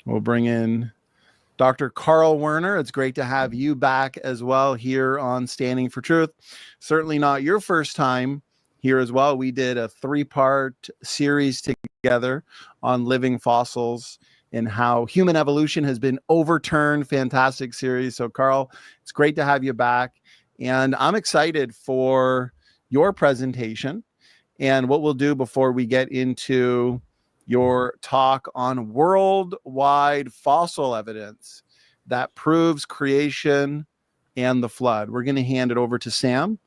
We'll bring in Dr. Carl Werner. It's great to have you back as well here on Standing for Truth. Certainly not your first time here as well. We did a 3-part series together on living fossils and how human evolution has been overturned. Fantastic series. So Carl, it's great to have you back. And I'm excited for your presentation and what we'll do before we get into your talk on worldwide fossil evidence that proves creation and the flood. We're going to hand it over to Sam.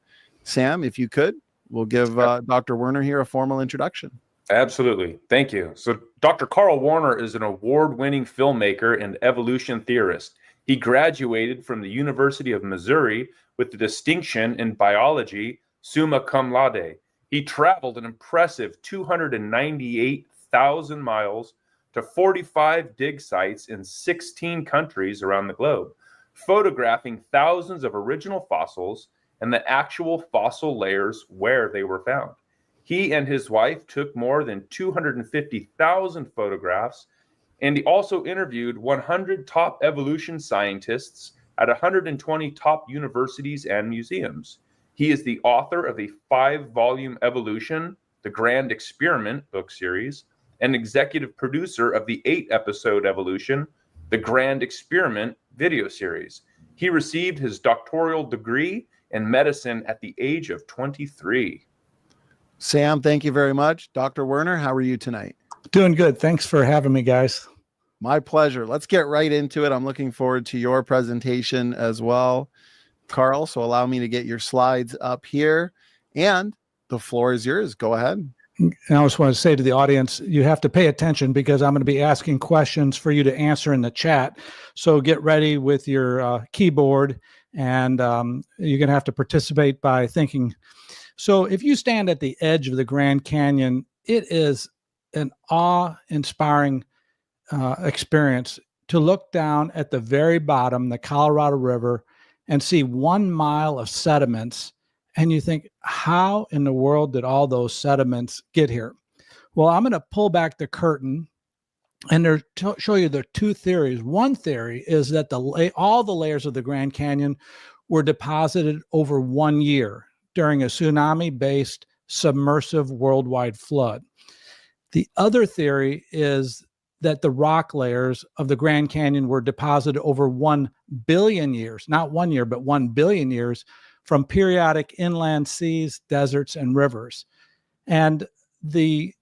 Sam, if you could, we'll give Dr. Werner here a formal introduction. Absolutely. Thank you. So Dr. Carl Werner is an award-winning filmmaker and evolution theorist. He graduated from the University of Missouri with the distinction in biology, summa cum laude. He traveled an impressive 298,000 miles to 45 dig sites in 16 countries around the globe, photographing thousands of original fossils and the actual fossil layers where they were found. He and his wife took more than 250,000 photographs, and he also interviewed 100 top evolution scientists at 120 top universities and museums. He is the author of a 5-volume Evolution, the Grand Experiment book series, and executive producer of the 8-episode Evolution, the Grand Experiment video series. He received his doctoral degree in medicine at the age of 23. Sam, thank you very much. Dr. Werner, how are you tonight? Doing good. Thanks for having me, guys. My pleasure. Let's get right into it. I'm looking forward to your presentation as well, Carl. So allow me to get your slides up here, and the floor is yours. Go ahead. And I just want to say to the audience, you have to pay attention because I'm going to be asking questions for you to answer in the chat. So get ready with your keyboard, and you're going to have to participate by thinking. So if you stand at the edge of the Grand Canyon, it is an awe-inspiring experience to look down at the very bottom, the Colorado River, and see 1 mile of sediments. And you think, how in the world did all those sediments get here? Well, I'm going to pull back the curtain and show you the 2 theories. One theory is that all the layers of the Grand Canyon were deposited over 1 year during a tsunami-based submersive worldwide flood. The other theory is that the rock layers of the Grand Canyon were deposited over 1 billion years, not 1 year, but 1 billion years from periodic inland seas, deserts, and rivers. And the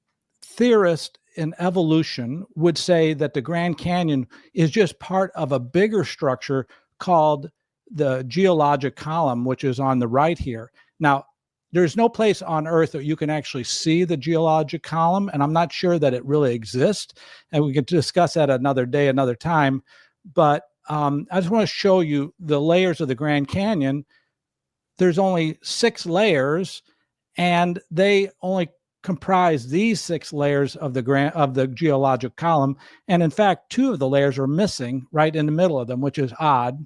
theorist in evolution would say that the Grand Canyon is just part of a bigger structure called the geologic column, which is on the right here. Now, there's no place on Earth that you can actually see the geologic column, and I'm not sure that it really exists. And we can discuss that another day, another time. But I just want to show you the layers of the Grand Canyon. There's only 6 layers, and they only comprise these 6 layers of the geologic column. And in fact, 2 of the layers are missing right in the middle of them, which is odd.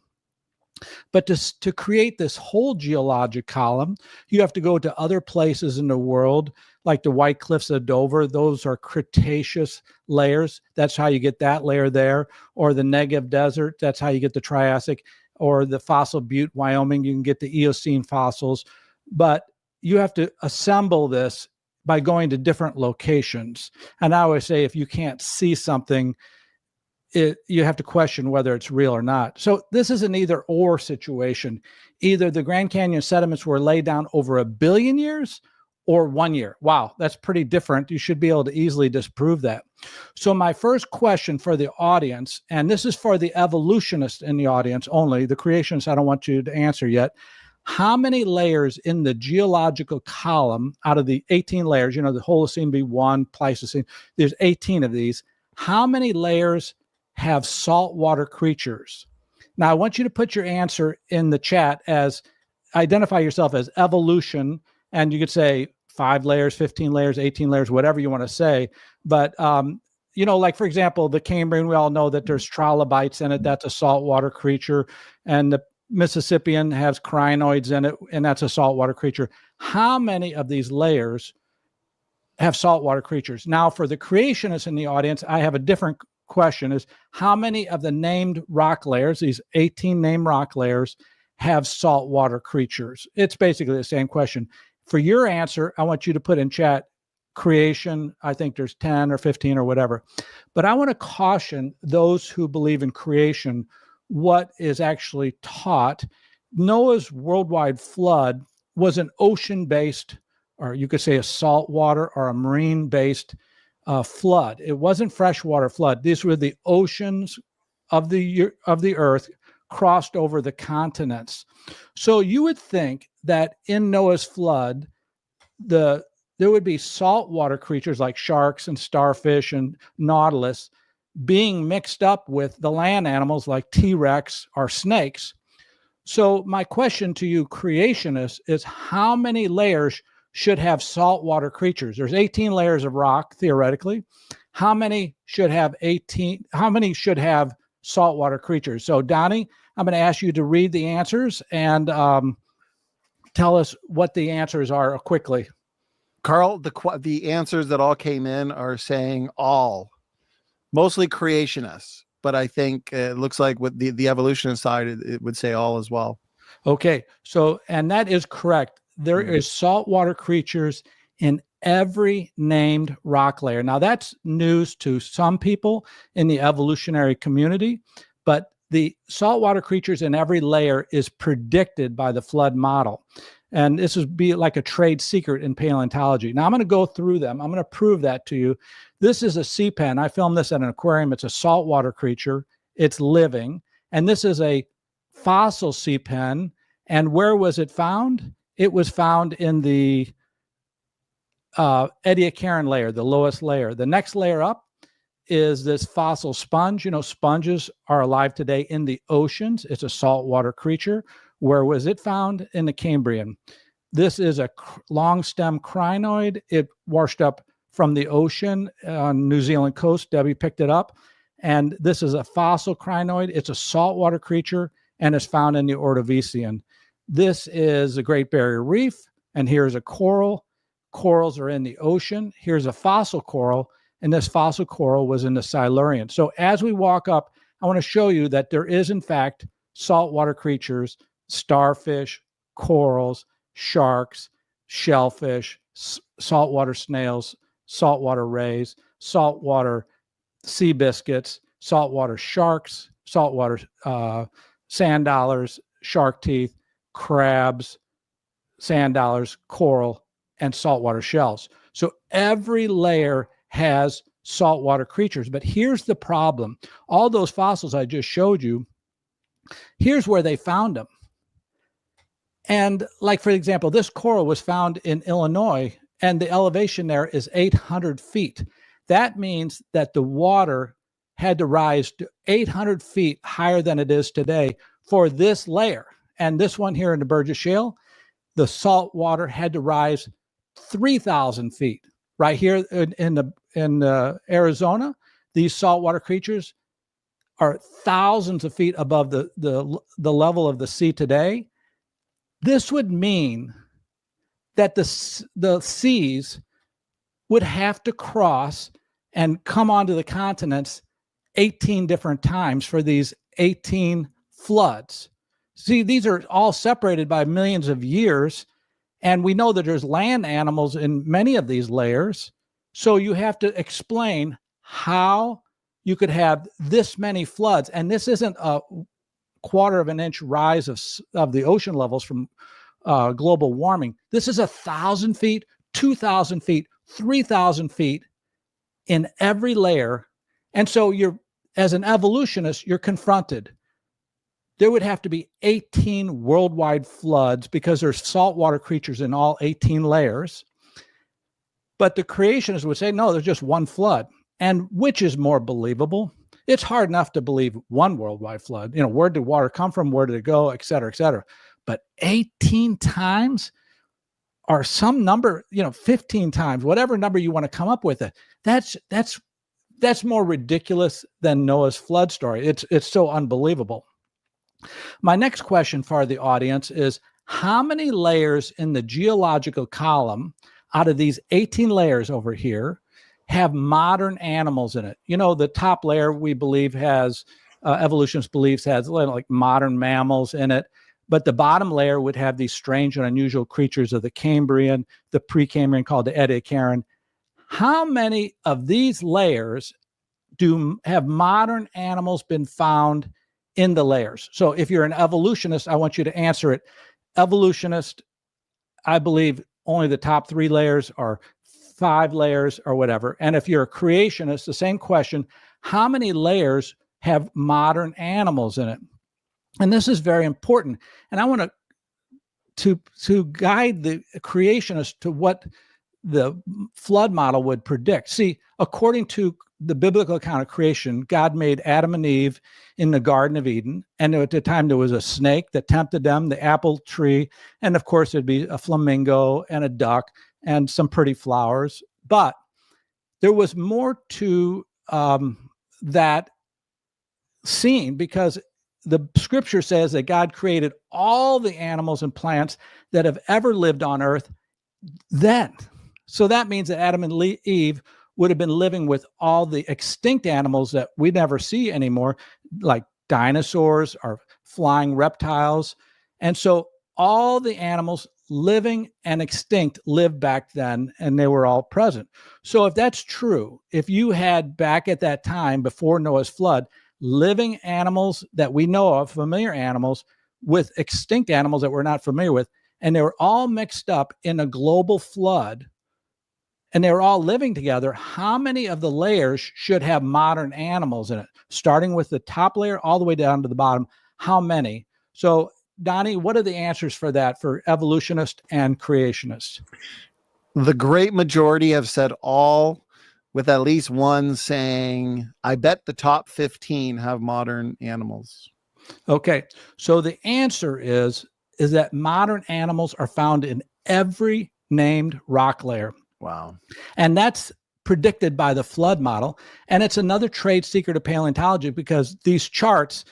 But to create this whole geologic column, you have to go to other places in the world, like the White Cliffs of Dover. Those are Cretaceous layers. That's how you get that layer there. Or the Negev Desert. That's how you get the Triassic. Or the Fossil Butte, Wyoming. You can get the Eocene fossils. But you have to assemble this by going to different locations. And I always say if you can't see something, you have to question whether it's real or not. So this is an either or situation. Either the Grand Canyon sediments were laid down over 1 billion years or 1 year. Wow, that's pretty different. You should be able to easily disprove that. So my first question for the audience, and this is for the evolutionists in the audience only, the creationists I don't want you to answer yet. How many layers in the geological column out of the 18 layers, the Holocene B1, Pleistocene, there's 18 of these. How many layers have saltwater creatures? Now, I want you to put your answer in the chat as identify yourself as evolution, and you could say 5 layers, 15 layers, 18 layers, whatever you want to say. But, like, for example, the Cambrian, we all know that there's trilobites in it. That's a saltwater creature. And the Mississippian has crinoids in it, and that's a saltwater creature. How many of these layers have saltwater creatures? Now, for the creationists in the audience, I have a different question is, how many of the named rock layers, these 18 named rock layers, have saltwater creatures? It's basically the same question. For your answer, I want you to put in chat creation. I think there's 10 or 15 or whatever. But I want to caution those who believe in creation what is actually taught. Noah's worldwide flood was an ocean-based, or you could say a saltwater or a marine-based flood. It wasn't freshwater flood. These were the oceans of the earth crossed over the continents. So you would think that in Noah's flood, there would be saltwater creatures like sharks and starfish and nautilus being mixed up with the land animals like T-Rex or snakes. So my question to you, creationists, is how many layers should have saltwater creatures? There's 18 layers of rock, theoretically. How many should have saltwater creatures? So Donnie, I'm going to ask you to read the answers and tell us what the answers are quickly. Carl, the answers that all came in are saying all, mostly creationists, but I think it looks like with the evolutionist side, it would say all as well. Okay, so, and that is correct. There is saltwater creatures in every named rock layer. Now that's news to some people in the evolutionary community, but the saltwater creatures in every layer is predicted by the flood model. And this would be like a trade secret in paleontology. Now I'm going to go through them. I'm going to prove that to you. This is a sea pen. I filmed this at an aquarium. It's a saltwater creature. It's living. And this is a fossil sea pen. And where was it found? It was found in the Ediacaran layer, the lowest layer. The next layer up is this fossil sponge. You know, sponges are alive today in the oceans. It's a saltwater creature. Where was it found? In the Cambrian. This is a long stem crinoid. It washed up from the ocean on New Zealand coast. Debbie picked it up. And this is a fossil crinoid. It's a saltwater creature and is found in the Ordovician. This is a Great Barrier Reef. And here's a coral. Corals are in the ocean. Here's a fossil coral. And this fossil coral was in the Silurian. So as we walk up, I want to show you that there is, in fact, saltwater creatures, starfish, corals, sharks, shellfish, saltwater snails, saltwater rays, saltwater sea biscuits, saltwater sharks, saltwater sand dollars, shark teeth, crabs, sand dollars, coral, and saltwater shells. So every layer has saltwater creatures. But here's the problem. All those fossils I just showed you, here's where they found them. And like, for example, this coral was found in Illinois, and the elevation there is 800 feet. That means that the water had to rise to 800 feet higher than it is today for this layer. And this one here in the Burgess Shale, the salt water had to rise 3,000 feet. Right here in Arizona, these saltwater creatures are thousands of feet above the level of the sea today. This would mean that the seas would have to cross and come onto the continents 18 different times for these 18 floods. See, these are all separated by millions of years, and we know that there's land animals in many of these layers. So you have to explain how you could have this many floods. And this isn't a quarter of an inch rise of the ocean levels from global warming. This is 1,000 feet, 2,000 feet, 3,000 feet in every layer. And so as an evolutionist, you're confronted. There would have to be 18 worldwide floods because there's saltwater creatures in all 18 layers. But the creationists would say, no, there's just one flood. And which is more believable? It's hard enough to believe one worldwide flood. You know, where did water come from? Where did it go? Et cetera, et cetera. But 18 times or some number, 15 times, whatever number you want to come up with, that's more ridiculous than Noah's flood story. It's so unbelievable. My next question for the audience is, how many layers in the geological column out of these 18 layers over here have modern animals in it. You know, the top layer we believe has, evolutionists believes has like modern mammals in it, but the bottom layer would have these strange and unusual creatures of the Cambrian, the Precambrian called the Ediacaran. How many of these layers have modern animals been found in the layers? So if you're an evolutionist, I want you to answer it. Evolutionist, I believe only the top 3 layers or 5 layers or whatever. And if you're a creationist, the same question, how many layers have modern animals in it? And this is very important. And I want to guide the creationist to what the flood model would predict. See, according to the biblical account of creation, God made Adam and Eve in the Garden of Eden. And at the time, there was a snake that tempted them, the apple tree. And of course, there'd be a flamingo and a duck and some pretty flowers. But there was more to that scene, because the scripture says that God created all the animals and plants that have ever lived on earth then. So that means that Adam and Eve would have been living with all the extinct animals that we never see anymore, like dinosaurs or flying reptiles. And so all the animals living and extinct lived back then, and they were all present. So if that's true, if you had back at that time before Noah's flood, living animals that we know of, familiar animals, with extinct animals that we're not familiar with, and they were all mixed up in a global flood, and they were all living together, how many of the layers should have modern animals in it? Starting with the top layer all the way down to the bottom, how many? So, Donnie, what are the answers for that for evolutionists and creationists? The great majority have said all, with at least one saying, I bet the top 15 have modern animals. Okay, so the answer is that modern animals are found in every named rock layer. Wow. And that's predicted by the flood model. And it's another trade secret of paleontology, because these charts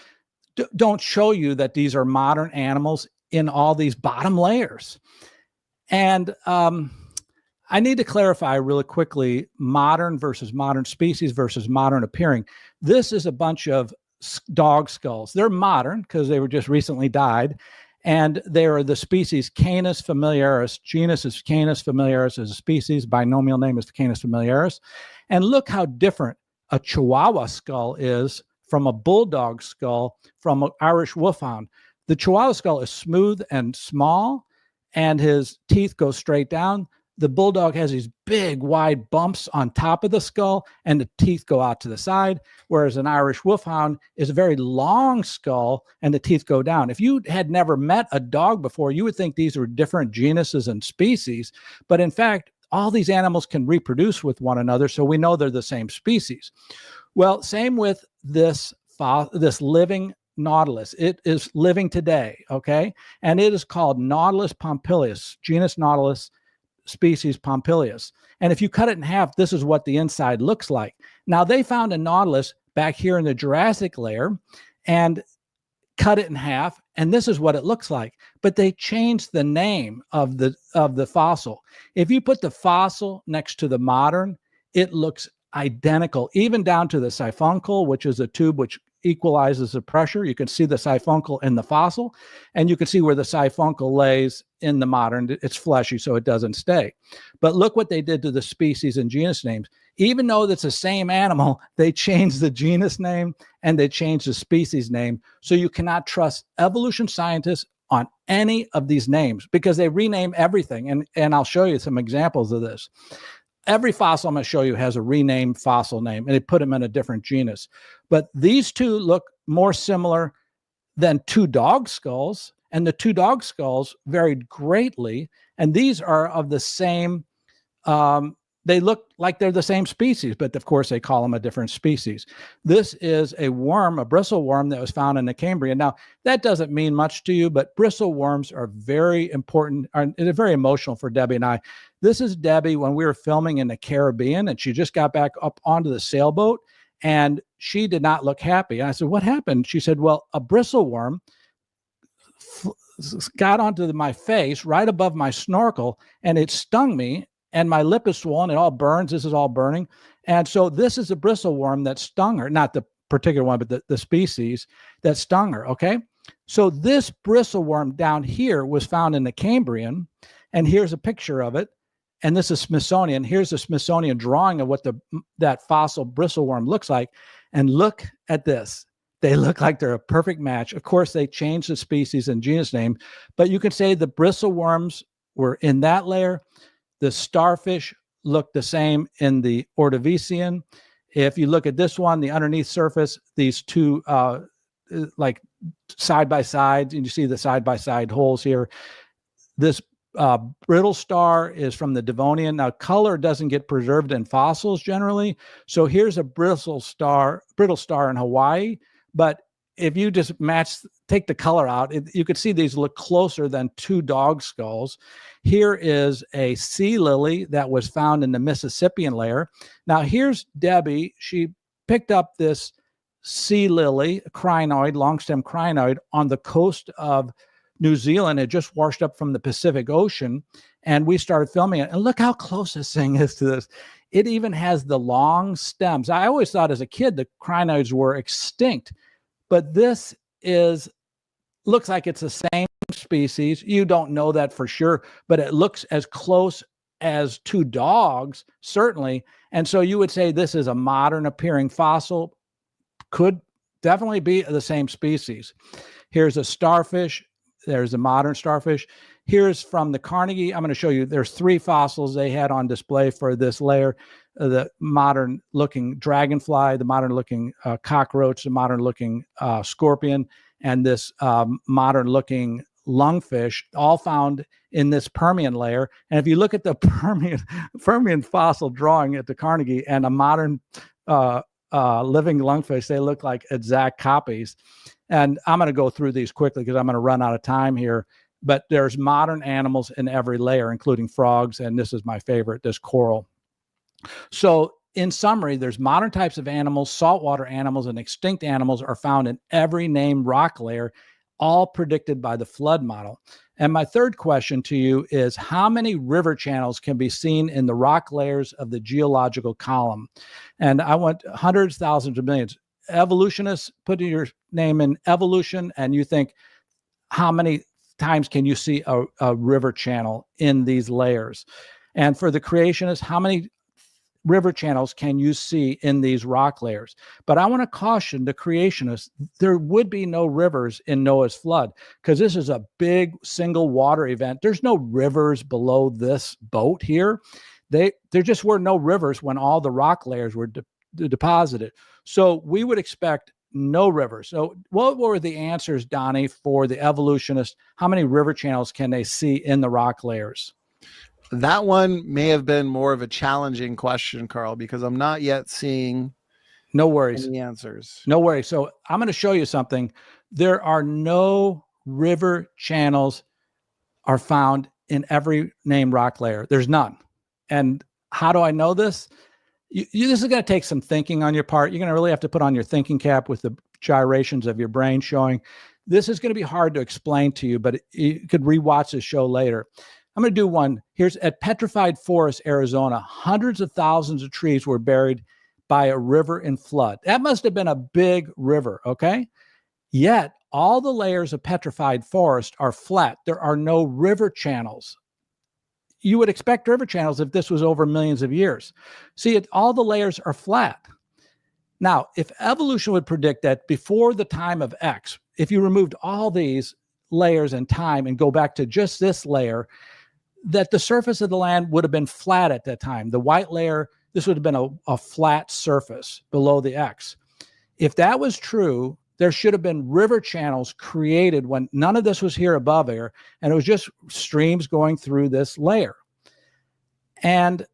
don't show you that these are modern animals in all these bottom layers. And I need to clarify really quickly modern versus modern species versus modern appearing. This is a bunch of dog skulls. They're modern because they were just recently died. And they are the species Canis familiaris. Genus is Canis familiaris as a species. Binomial name is Canis familiaris. And look how different a Chihuahua skull is from a bulldog skull from an Irish wolfhound. The Chihuahua skull is smooth and small, and his teeth go straight down. The bulldog has these big, wide bumps on top of the skull, and the teeth go out to the side, whereas an Irish wolfhound is a very long skull, and the teeth go down. If you had never met a dog before, you would think these were different genuses and species, but in fact, all these animals can reproduce with one another, so we know they're the same species. Well, same with this living nautilus. It is living today, okay? And it is called Nautilus pompilius, genus Nautilus, species Pompilius. And if you cut it in half, this is what the inside looks like. Now, they found a nautilus back here in the Jurassic layer and cut it in half, and this is what it looks like. But they changed the name of the fossil. If you put the fossil next to the modern, it looks identical, even down to the siphuncle, which is a tube which equalizes the pressure. You can see the siphuncle in the fossil, and you can see where the siphuncle lays in the modern. It's fleshy, so it doesn't stay. But look what they did to the species and genus names. Even though it's the same animal, they changed the genus name and they changed the species name. So you cannot trust evolution scientists on any of these names because they rename everything. And I'll show you some examples of this. Every fossil I'm going to show you has a renamed fossil name, and they put them in a different genus. But these two look more similar than two dog skulls, and the two dog skulls varied greatly. And these are of the same, they look like they're the same species, but of course they call them a different species. This is a worm, a bristle worm that was found in the Cambrian. Now, that doesn't mean much to you, but bristle worms are very important, they're very emotional for Debbie and I. This is Debbie when we were filming in the Caribbean, and she just got back up onto the sailboat, and she did not look happy. And I said, what happened? She said, well, a bristle worm got onto my face right above my snorkel, and it stung me, and my lip is swollen. It all burns. This is all burning. And so this is a bristle worm that stung her, not the particular one, but the species that stung her. Okay. So this bristle worm down here was found in the Cambrian, and here's a picture of it. And this is Smithsonian. Here's a Smithsonian drawing of what that fossil bristle worm looks like. And look at this. They look like they're a perfect match. Of course, they changed the species and genus name, but you could say the bristle worms were in that layer. The starfish looked the same in the Ordovician. If you look at this one, the underneath surface, these two like side by side, and you see the side by side holes here. This brittle star is from the Devonian. Now, color doesn't get preserved in fossils generally. So here's a brittle star in Hawaii. But if you just take the color out, you could see these look closer than two dog skulls. Here is a sea lily that was found in the Mississippian layer. Now, here's Debbie. She picked up this sea lily, crinoid, long stem crinoid, on the coast of New Zealand. It just washed up from the Pacific Ocean, and we started filming it. And look how close this thing is to this. It even has the long stems. I always thought as a kid the crinoids were extinct, but this looks like it's the same species. You don't know that for sure, but it looks as close as two dogs, certainly. And so you would say this is a modern appearing fossil, could definitely be the same species. Here's a starfish. There's a modern starfish. Here's from the Carnegie. I'm going to show you, there's 3 fossils they had on display for this layer. The modern looking dragonfly, the modern looking cockroach, the modern looking scorpion, and this modern looking lungfish, all found in this Permian layer. And if you look at the Permian fossil drawing at the Carnegie and a modern living lungfish, they look like exact copies. And I'm going to go through these quickly because I'm going to run out of time here. But there's modern animals in every layer, including frogs. And this is my favorite, this coral. So in summary, there's modern types of animals, saltwater animals, and extinct animals are found in every named rock layer, all predicted by the flood model. And my third question to you is, how many river channels can be seen in the rock layers of the geological column? And I want hundreds, thousands of millions. Evolutionists, put your name in evolution, and you think, how many times can you see a river channel in these layers? And for the creationists, how many river channels can you see in these rock layers? But I want to caution the creationists, there would be no rivers in Noah's flood because this is a big single water event. There's no rivers below this boat here. There just were no rivers when all the rock layers were deposited. So we would expect no rivers. So what were the answers, Donnie, for the evolutionists? How many river channels can they see in the rock layers? That one may have been more of a challenging question, Carl, because I'm not yet seeing no worries. Any answers. No worries. So I'm going to show you something. There are no river channels are found in every named rock layer. There's none. And how do I know this? This is going to take some thinking on your part. You're going to really have to put on your thinking cap with the gyrations of your brain showing. This is going to be hard to explain to you, but you could rewatch this show later. I'm going to do one. Here's at Petrified Forest, Arizona. Hundreds of thousands of trees were buried by a river in flood. That must have been a big river, okay? Yet, all the layers of petrified forest are flat. There are no river channels. You would expect river channels if this was over millions of years. See, all the layers are flat. Now, if evolution would predict that before the time of X, if you removed all these layers in time and go back to just this layer, that the surface of the land would have been flat at that time. The white layer, this would have been a flat surface below the X. If that was true, there should have been river channels created when none of this was here above here, and it was just streams going through this layer. And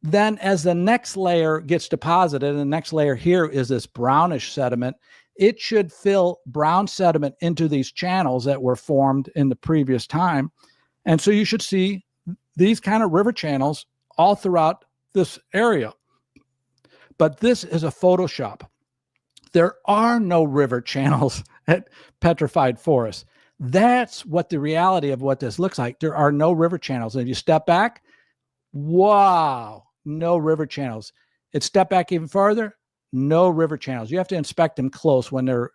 then as the next layer gets deposited, and the next layer here is this brownish sediment, it should fill brown sediment into these channels that were formed in the previous time. And so you should see these kind of river channels all throughout this area. But this is a Photoshop. There are no river channels at Petrified Forest. That's what the reality of what this looks like. There are no river channels. And if you step back, Wow, no river channels. It stepped back even farther, no river channels. You have to inspect them close when they're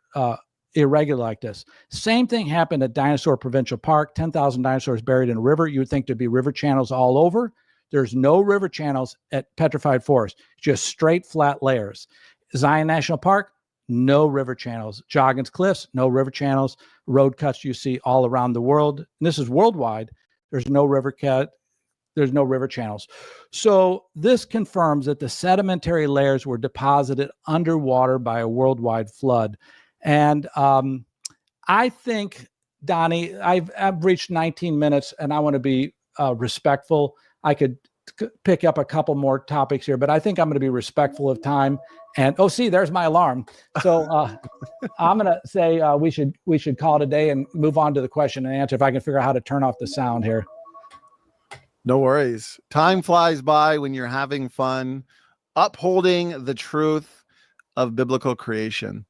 irregular like this. Same thing happened at Dinosaur Provincial Park, 10,000 dinosaurs buried in a river. You would think there'd be river channels all over. There's no river channels at Petrified Forest, just straight flat layers. Zion National Park, no river channels. Joggins Cliffs, no river channels. Road cuts you see all around the world. And this is worldwide. There's no river cut. There's no river channels. So this confirms that the sedimentary layers were deposited underwater by a worldwide flood. And I think, Donnie, I've reached 19 minutes and I want to be respectful. I could pick up a couple more topics here, but I think I'm going to be respectful of time. And see, there's my alarm. So I'm going to say we should call it a day and move on to the question and answer if I can figure out how to turn off the sound here. No worries. Time flies by when you're having fun, upholding the truth of biblical creation.